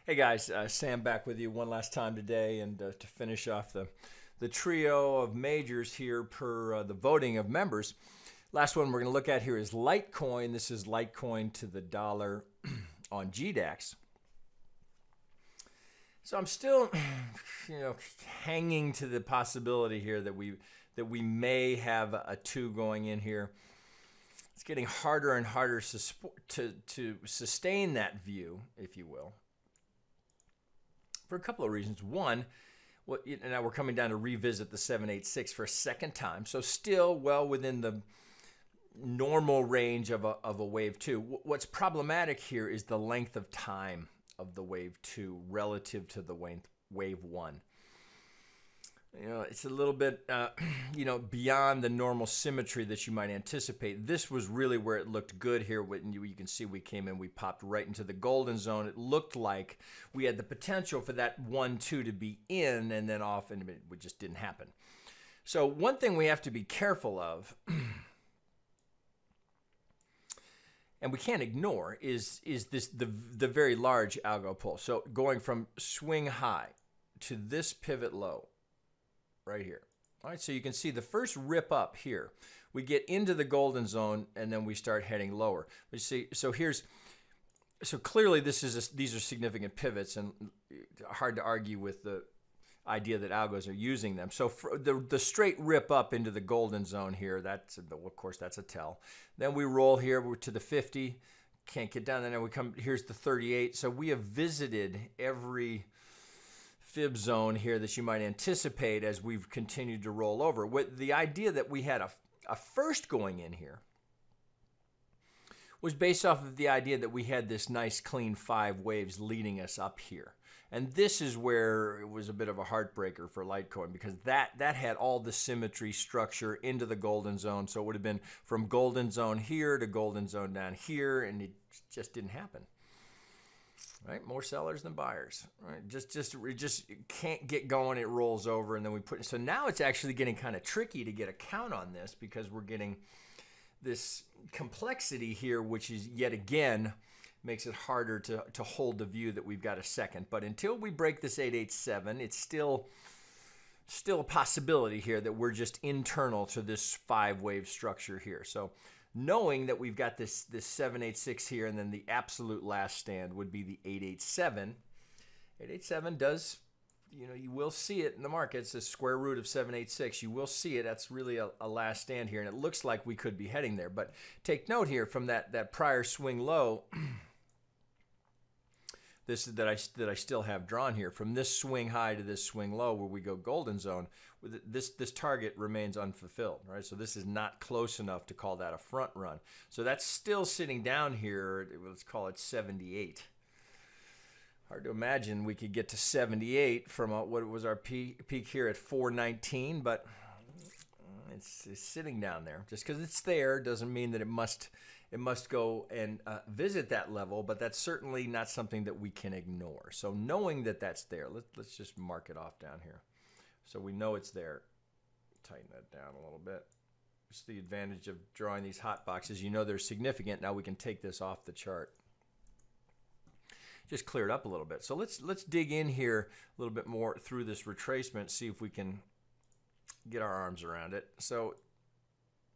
Hey guys, Sam back with you one last time today, and to finish off the trio of majors here per the voting of members. Last one we're going to look at here is Litecoin. This is Litecoin to the dollar on GDAX. So I'm still, hanging to the possibility here that we may have a two going in here. It's getting harder and harder to sustain that view, if you will, for a couple of reasons. One, now we're coming down to revisit the 786 for a second time, so still well within the normal range of a wave two. What's problematic here is the length of time of the wave two relative to the wave one. It's a little bit, beyond the normal symmetry that you might anticipate. This was really where it looked good here. When you can see we came in, we popped right into the golden zone. It looked like we had the potential for that 1-2 to be in and then off, and it just didn't happen. So one thing we have to be careful of, and we can't ignore, is the very large algo pull. So going from swing high to this pivot low, right here. All right, so you can see the first rip up here. We get into the golden zone and then we start heading lower. But you see, so clearly these are significant pivots, and hard to argue with the idea that algos are using them. So for the straight rip up into the golden zone here, of course that's a tell. Then we roll here, we're to the 50, can't get down. Then we come, here's the 38. So we have visited every fib zone here that you might anticipate as we've continued to roll over. With the idea that we had a first going in here was based off of the idea that we had this nice clean 5 waves leading us up here. And this is where it was a bit of a heartbreaker for Litecoin, because that had all the symmetry structure into the golden zone. So it would have been from golden zone here to golden zone down here, and it just didn't happen. Right, more sellers than buyers. Right, we just can't get going. It rolls over, and then we put. So now it's actually getting kind of tricky to get a count on this, because we're getting this complexity here, which is yet again makes it harder to hold the view that we've got a second. But until we break this 887, it's still a possibility here that we're just internal to this 5-wave structure here. So knowing that we've got this 786 here, and then the absolute last stand would be the 887. 887 does, you will see it in the market. It's the square root of 786. You will see it. That's really a last stand here, and it looks like we could be heading there. But take note here from that prior swing low, this that I still have drawn here, from this swing high to this swing low where we go golden zone, this target remains unfulfilled, right? So this is not close enough to call that a front run. So that's still sitting down here. Let's call it 78. Hard to imagine we could get to 78 from what was our peak here at 419, but it's sitting down there. Just because it's there doesn't mean that it must go and visit that level, but that's certainly not something that we can ignore. So knowing that that's there, let's just mark it off down here. So we know it's there. Tighten that down a little bit. It's the advantage of drawing these hot boxes. They're significant. Now we can take this off the chart. Just clear it up a little bit. So let's dig in here a little bit more through this retracement, see if we can get our arms around it. So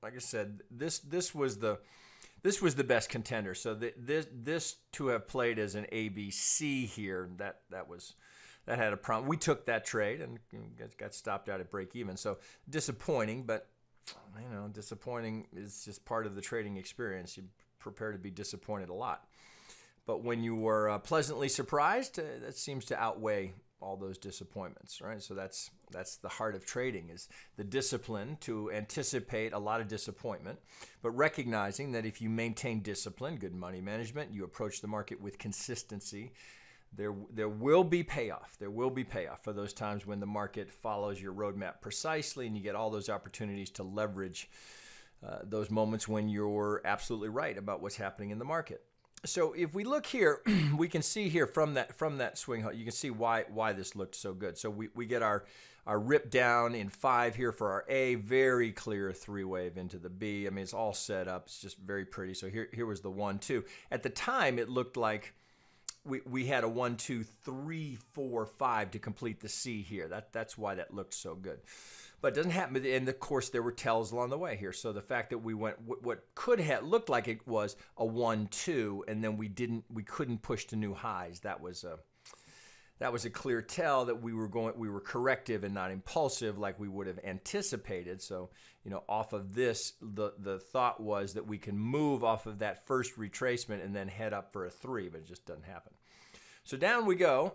like I said, this was the best contender. So this to have played as an ABC here, that had a problem. We took that trade and got stopped out at break even. So disappointing, but disappointing is just part of the trading experience. You prepare to be disappointed a lot. But when you were pleasantly surprised, that seems to outweigh all those disappointments, right? So that's the heart of trading, is the discipline to anticipate a lot of disappointment, but recognizing that if you maintain discipline, good money management, you approach the market with consistency, there will be payoff. There will be payoff for those times when the market follows your roadmap precisely, and you get all those opportunities to leverage those moments when you're absolutely right about what's happening in the market. So if we look here, we can see here from that swing, you can see why this looked so good. So we get our rip down in 5 here for our A, very clear 3-wave into the B. I mean, it's all set up. It's just very pretty. So here was the 1-2. At the time, it looked like we had a 1, 2, 3, 4, 5 to complete the C here. That's why that looked so good. But it doesn't happen. And of course, there were tells along the way here. So the fact that we went what could have looked like it was a 1, 2, and then we couldn't push to new highs. That was a clear tell that we were corrective and not impulsive like we would have anticipated. So, off of this, the thought was that we can move off of that first retracement and then head up for a 3, but it just doesn't happen. So down we go.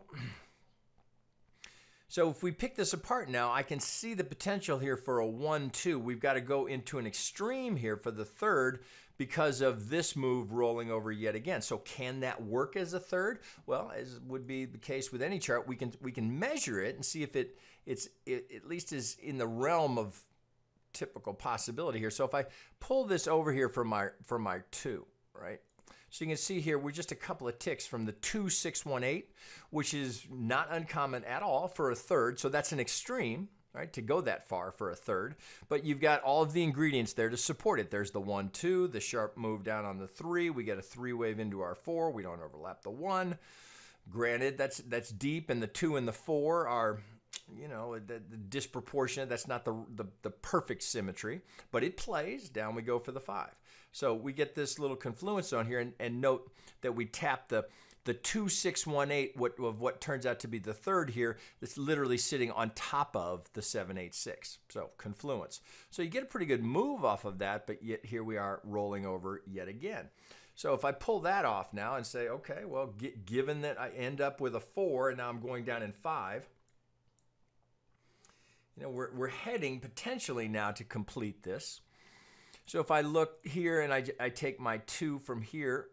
So if we pick this apart now, I can see the potential here for a 1, 2. We've got to go into an extreme here for the third because of this move rolling over yet again. So can that work as a third? Well, as would be the case with any chart, we can measure it and see if it at least is in the realm of typical possibility here. So if I pull this over here for my 2, right? So you can see here we're just a couple of ticks from the 2618, which is not uncommon at all for a third. So that's an extreme, right, to go that far for a third. But you've got all of the ingredients there to support it. There's the 1, 2, the sharp move down on the 3. We get a 3 wave into our 4. We don't overlap the 1. Granted, that's deep, and the 2 and the 4 are, the disproportionate. That's not the perfect symmetry, but it plays. Down we go for the 5. So we get this little confluence zone here, and note that we tap the 2618 of what turns out to be the third here. That's literally sitting on top of the 786. So confluence. So you get a pretty good move off of that, but yet here we are rolling over yet again. So if I pull that off now and say, okay, well, given that I end up with a 4 and now I'm going down in 5, we're heading potentially now to complete this. So if I look here and I take my 2 from here,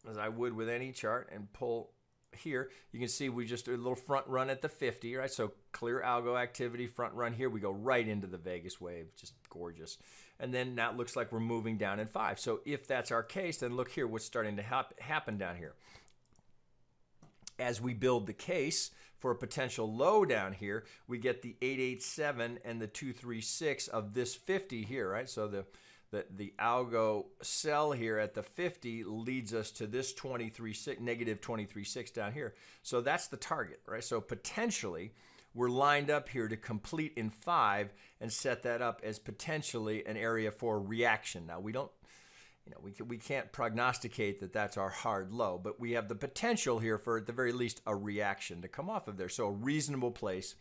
as I would with any chart, and pull here, you can see we just do a little front run at the 50, right? So clear algo activity, front run here. We go right into the Vegas wave, just gorgeous. And then now it looks like we're moving down in 5. So if that's our case, then look here what's starting to happen down here. As we build the case for a potential low down here, we get the 887 and the 236 of this 50 here, right? So the algo sell here at the 50 leads us to this negative 23.6 down here. So that's the target, right? So potentially we're lined up here to complete in 5 and set that up as potentially an area for reaction. Now we don't, we can't prognosticate that that's our hard low, but we have the potential here for at the very least a reaction to come off of there. So a reasonable place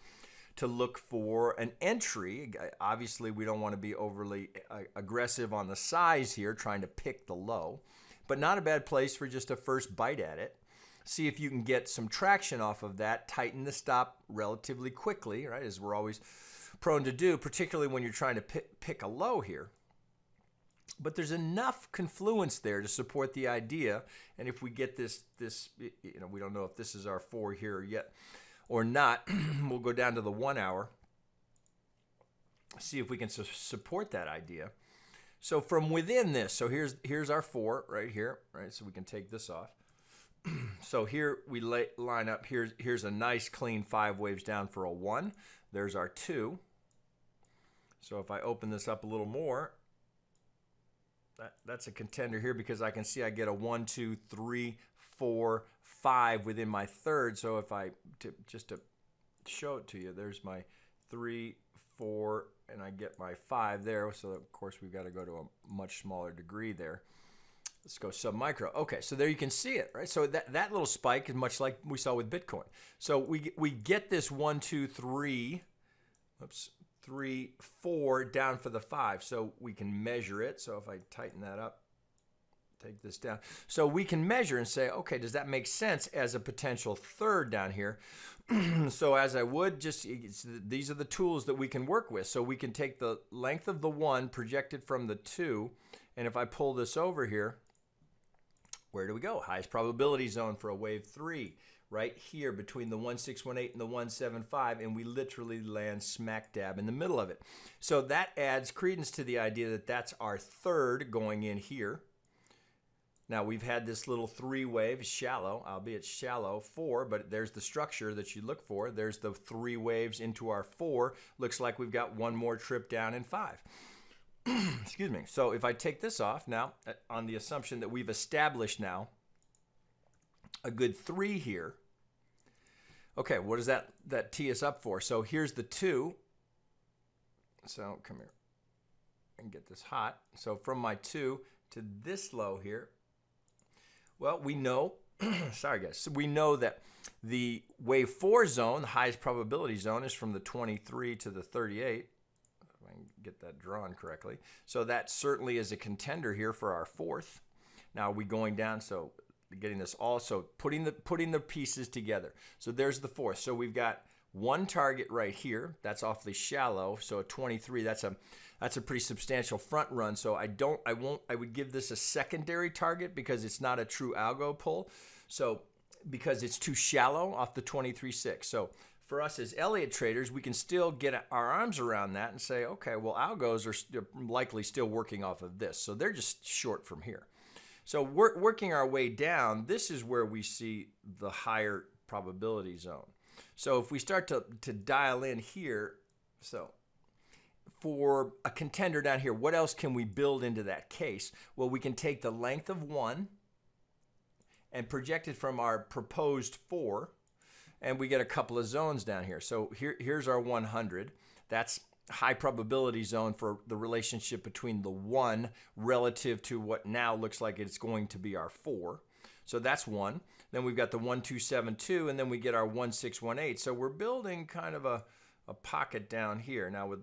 to look for an entry. Obviously, we don't want to be overly aggressive on the size here, trying to pick the low, but not a bad place for just a first bite at it. See if you can get some traction off of that, tighten the stop relatively quickly, right, as we're always prone to do, particularly when you're trying to pick a low here. But there's enough confluence there to support the idea, and if we get this, we don't know if this is our 4 here yet or not. We'll go down to the 1 hour, see if we can support that idea. So from within this, so here's our 4 right here, right? So we can take this off. So here we line up. Here's a nice clean 5 waves down for a 1. There's our 2. So if I open this up a little more, that's a contender here because I can see I get a 1, 2, 3, 4, 5 within my third. So if just to show it to you, there's my 3, 4, and I get my 5 there. So of course we've got to go to a much smaller degree there. Let's go sub-micro. Okay, so there you can see it, right? So that little spike is much like we saw with Bitcoin. So we get this 1, 2, 3, 4 down for the 5. So we can measure it. So if I tighten that up, take this down. So we can measure and say, okay, does that make sense as a potential third down here? So as I would, these are the tools that we can work with. So we can take the length of the 1 projected from the 2, and if I pull this over here, where do we go? Highest probability zone for a wave 3, right here between the 1618 and the 175, and we literally land smack dab in the middle of it. So that adds credence to the idea that that's our third going in here. Now we've had this little 3 wave, shallow, albeit shallow, 4, but there's the structure that you look for. There's the 3 waves into our 4. Looks like we've got one more trip down in 5. Excuse me. So if I take this off now, on the assumption that we've established now a good 3 here. Okay, what does that tee us up for? So here's the 2. So come here and get this hot. So from my 2 to this low here, well, we know, sorry guys, so we know that the wave 4 zone, the highest probability zone, is from the 23 to the 38. If I can get that drawn correctly. So that certainly is a contender here for our 4th. Now, are we going down? So getting this also, putting the pieces together. So there's the 4th. So we've got one target right here. That's awfully shallow. So a 23, that's a pretty substantial front run. So I would give this a secondary target because it's not a true algo pull. So because it's too shallow off the 23.6. So for us as Elliott traders, we can still get our arms around that and say, okay, well, algos are likely still working off of this. So they're just short from here. So working our way down, this is where we see the higher probability zone. So if we start to dial in here, so for a contender down here, what else can we build into that case? Well, we can take the length of 1 and project it from our proposed 4, and we get a couple of zones down here. So here's our 100. That's high probability zone for the relationship between the 1 relative to what now looks like it's going to be our 4. So that's 1. Then we've got the 1272, and then we get our 1618. So we're building kind of a pocket down here. Now with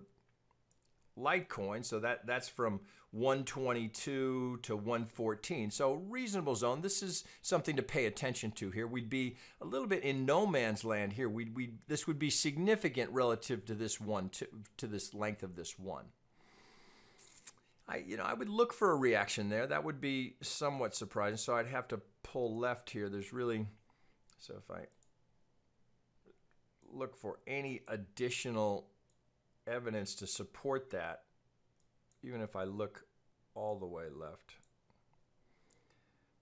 Litecoin, so that's from 122 to 114. So reasonable zone. This is something to pay attention to here. We'd be a little bit in no man's land here. This would be significant relative to this to this length of this 1. I would look for a reaction there. That would be somewhat surprising. So I'd have to pull left here. There's really, so if I look for any additional evidence to support that, even if I look all the way left.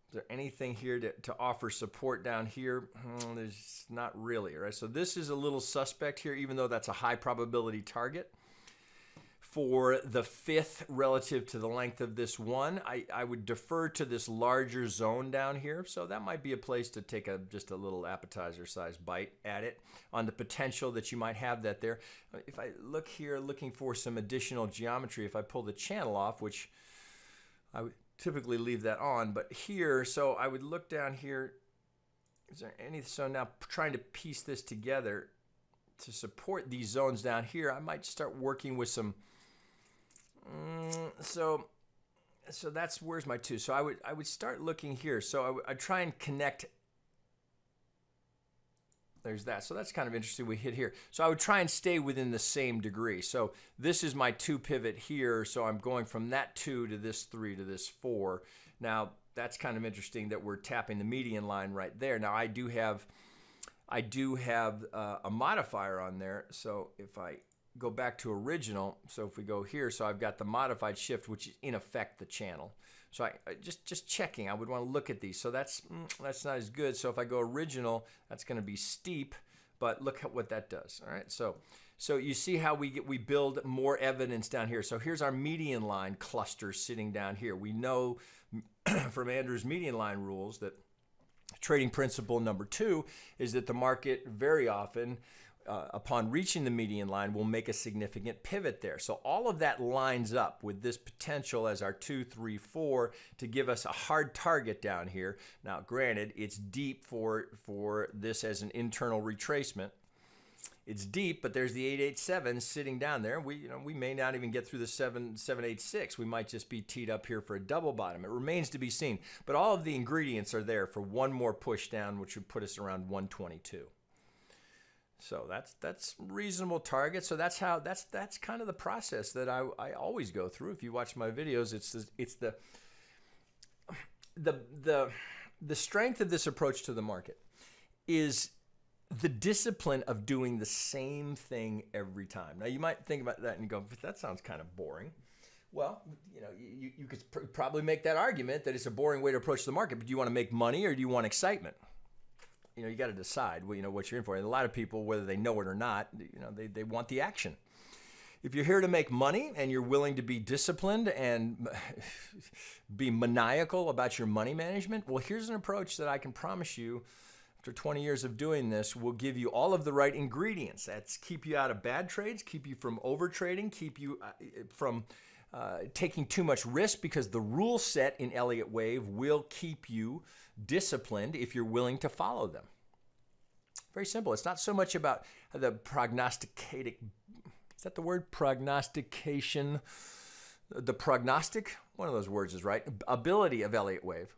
Is there anything here to offer support down here? There's not really, right? So this is a little suspect here, even though that's a high probability target. For the 5th relative to the length of this 1, I would defer to this larger zone down here. So that might be a place to take just a little appetizer-sized bite at it on the potential that you might have that there. If I look here, looking for some additional geometry, if I pull the channel off, which I would typically leave that on, but here, so I would look down here. Is there any? So now trying to piece this together to support these zones down here, I might start working with some. So that's, where's my 2? So I would start looking here. So I'd try and connect. There's that. So that's kind of interesting. We hit here. So I would try and stay within the same degree. So this is my 2 pivot here. So I'm going from that 2 to this 3 to this 4. Now that's kind of interesting that we're tapping the median line right there. Now I do have a modifier on there. So if I go back to original, so if we go here, so I've got the modified shift, which is in effect the channel. So I just checking, I would want to look at these. So that's not as good. So if I go original, that's going to be steep, but look at what that does. All right, so you see how we build more evidence down here. So here's our median line cluster sitting down here. We know from Andrew's median line rules that trading principle number 2 is that the market very often, upon reaching the median line, will make a significant pivot there. So all of that lines up with this potential as our 2, 3, 4 to give us a hard target down here. Now, granted, it's deep for this as an internal retracement. It's deep, but there's the 887 sitting down there. We may not even get through the 786. We might just be teed up here for a double bottom. It remains to be seen. But all of the ingredients are there for one more push down, which would put us around 122. So that's reasonable target. So that's kind of the process that I always go through. If you watch my videos, it's the strength of this approach to the market is the discipline of doing the same thing every time. Now you might think about that and go, but that sounds kind of boring. Well, you could probably make that argument that it's a boring way to approach the market. But do you want to make money or do you want excitement? You got to decide what you're in for. And a lot of people, whether they know it or not, they want the action. If you're here to make money and you're willing to be disciplined and be maniacal about your money management, well, here's an approach that I can promise you, after 20 years of doing this, will give you all of the right ingredients. That's keep you out of bad trades, keep you from over trading, keep you from taking too much risk, because the rule set in Elliott Wave will keep you disciplined if you're willing to follow them. Very simple. It's not so much about the prognosticating. Is that the word? Prognostication. The prognostic, one of those words is right, ability of Elliott Wave,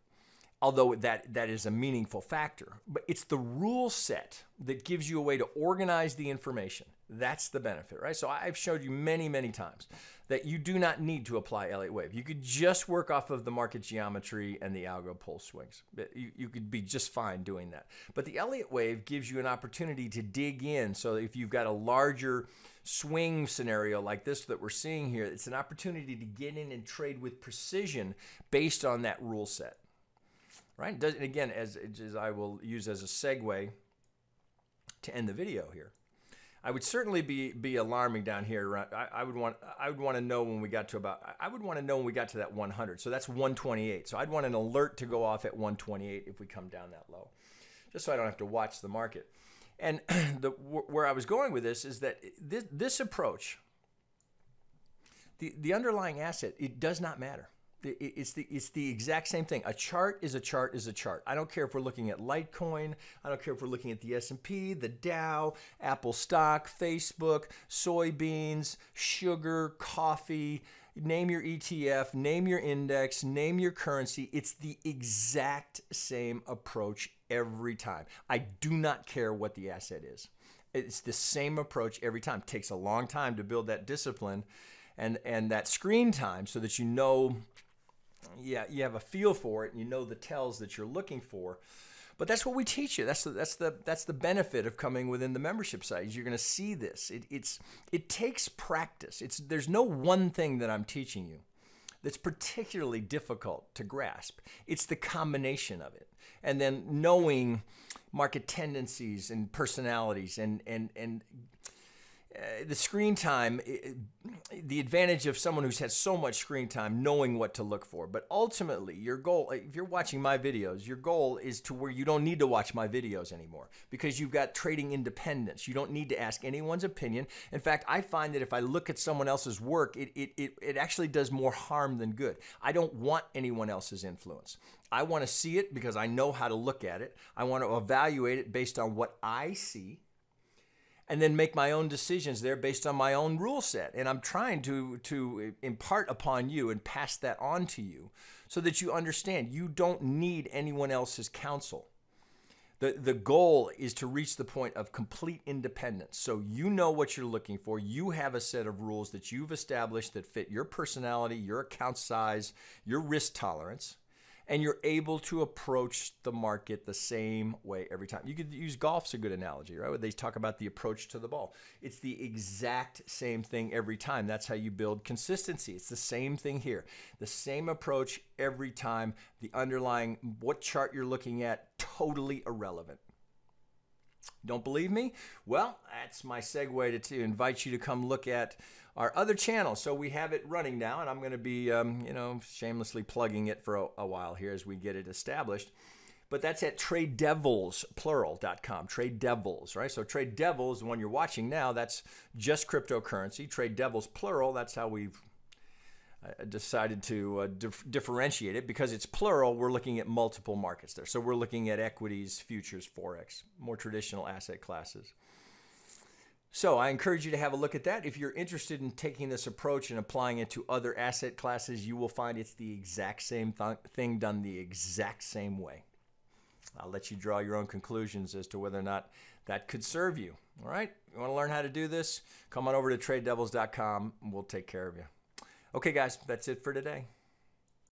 although that is a meaningful factor. But it's the rule set that gives you a way to organize the information. That's the benefit, right? So I've showed you many, many times that you do not need to apply Elliott Wave. You could just work off of the market geometry and the algo pulse swings. You could be just fine doing that. But the Elliott Wave gives you an opportunity to dig in. So if you've got a larger swing scenario like this that we're seeing here, it's an opportunity to get in and trade with precision based on that rule set. Right? And again, as I will use as a segue to end the video here, I would certainly be alarming down here. I would want to know when we got to that 100. So that's 128. So I'd want an alert to go off at 128 if we come down that low, just so I don't have to watch the market. And where I was going with this is that this approach, the underlying asset, it does not matter. It's the exact same thing. A chart is a chart is a chart. I don't care if we're looking at Litecoin. I don't care if we're looking at the S&P, the Dow, Apple stock, Facebook, soybeans, sugar, coffee. Name your ETF, name your index, name your currency. It's the exact same approach every time. I do not care what the asset is. It's the same approach every time. It takes a long time to build that discipline and that screen time so that you know, yeah, you have a feel for it and you know the tells that you're looking for. But that's what we teach you. That's the benefit of coming within the membership site. You're going to see this. It takes practice. There's no one thing that I'm teaching you that's particularly difficult to grasp. It's the combination of it, and then knowing market tendencies and personalities and the screen time, the advantage of someone who's had so much screen time, knowing what to look for. But ultimately, your goal, if you're watching my videos, your goal is to where you don't need to watch my videos anymore because you've got trading independence. You don't need to ask anyone's opinion. In fact, I find that if I look at someone else's work, it actually does more harm than good. I don't want anyone else's influence. I want to see it because I know how to look at it. I want to evaluate it based on what I see, and then make my own decisions there based on my own rule set. And I'm trying to impart upon you and pass that on to you so that you understand you don't need anyone else's counsel. The goal is to reach the point of complete independence. So you know what you're looking for. You have a set of rules that you've established that fit your personality, your account size, your risk tolerance, and you're able to approach the market the same way every time. You could use golf's a good analogy, right? Where they talk about the approach to the ball. It's the exact same thing every time. That's how you build consistency. It's the same thing here. The same approach every time. The underlying, what chart you're looking at, totally irrelevant. Don't believe me? Well, that's my segue to invite you to come look at our other channel. So we have it running now, and I'm going to be, shamelessly plugging it for a while here as we get it established. But that's at TradeDevils, plural.com, TradeDevils, right? So TradeDevils, the one you're watching now, that's just cryptocurrency. TradeDevils, plural, that's how we've decided to differentiate it. Because it's plural, we're looking at multiple markets there. So we're looking at equities, futures, forex, more traditional asset classes. So I encourage you to have a look at that. If you're interested in taking this approach and applying it to other asset classes, you will find it's the exact same thing done the exact same way. I'll let you draw your own conclusions as to whether or not that could serve you. All right? You want to learn how to do this? Come on over to TradeDevils.com and we'll take care of you. Okay, guys, that's it for today.